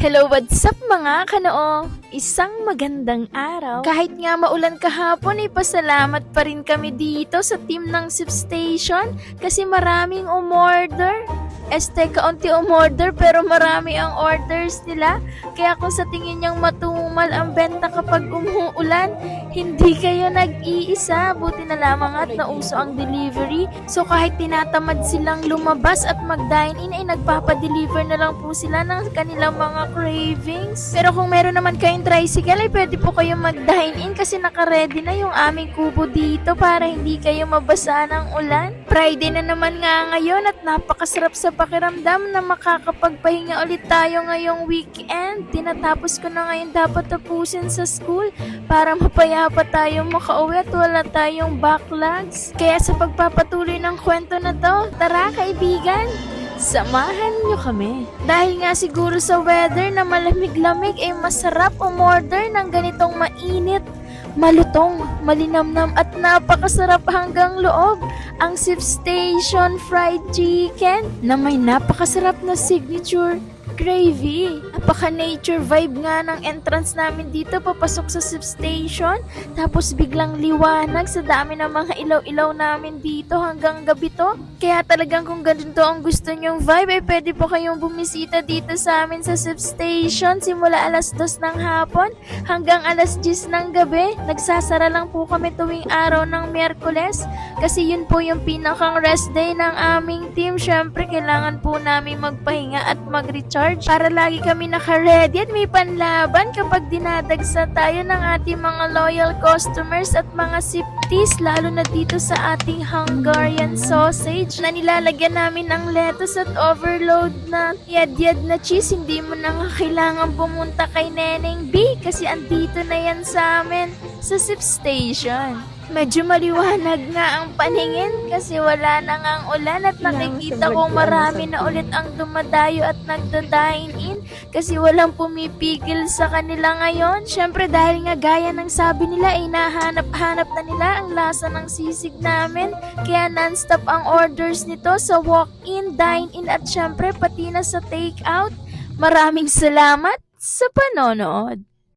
Hello, what's up mga kanoo? Isang magandang araw. Kahit nga maulan kahapon, pasalamat pa rin kami dito sa team ng Sip Station kasi maraming umorder. Kaunti umorder pero marami ang orders nila. Kaya kung sa tingin niyang matumal ang benta kapag umuulan, hindi kayo nag-iisa. Buti na lamang at nauso ang delivery. So kahit tinatamad silang lumabas at mag-dine-in, ay nagpapadeliver na lang po sila ng kanilang mga cravings. Pero kung meron naman kayong tricycle, ay pwede po kayong mag-dine-in kasi naka-ready na yung aming kubo dito para hindi kayo mabasa ng ulan. Friday na naman nga ngayon at napakasarap sa pakiramdam na makakapagpahinga ulit tayo ngayong weekend. Tinatapos ko na ngayon dapat tapusin sa school para mapayapa tayo makauwi at wala tayong backlogs. Kaya sa pagpapatuloy ng kwento na to, tara kaibigan! Samahan nyo kami. Dahil nga siguro sa weather na malamig-lamig ay masarap umorder ng ganitong mainit, malutong, malinamnam at napakasarap hanggang loob ang Sip Station Fried Chicken na may napakasarap na signature gravy. Napaka-nature vibe nga ng entrance namin dito papasok sa Sip Station. Tapos biglang liwanag sa dami ng mga ilaw-ilaw namin dito hanggang gabi to. Kaya talagang kung ganito ang gusto nyong vibe, ay pwede po kayong bumisita dito sa amin sa Sip Station simula alas 2 ng hapon hanggang alas 10 ng gabi. Nagsasara lang po kami tuwing araw ng Miyerkules kasi yun po yung pinakang rest day ng aming team. Syempre, kailangan po namin magpahinga at mag-recharge para lagi kami naka-ready at may panlaban kapag dinadagsa tayo ng ating mga loyal customers at mga sipties, lalo na dito sa ating Hungarian sausage na nilalagyan namin ng lettuce at overload na yad-yad na cheese. Hindi mo na kailangan pumunta kay Neneng B kasi andito na yan sa amin sa Sip Station. Medyo maliwanag nga ang paningin kasi wala na ngang ulan at nakikita ko marami na ulit ang dumadayo at nagda-dine-in kasi walang pumipigil sa kanila ngayon. Syempre dahil nga gaya ng sabi nila ay nahanap-hanap na nila ang lasa ng sisig namin kaya non-stop ang orders nito sa walk-in, dine-in at syempre pati na sa take-out. Maraming salamat sa panonood.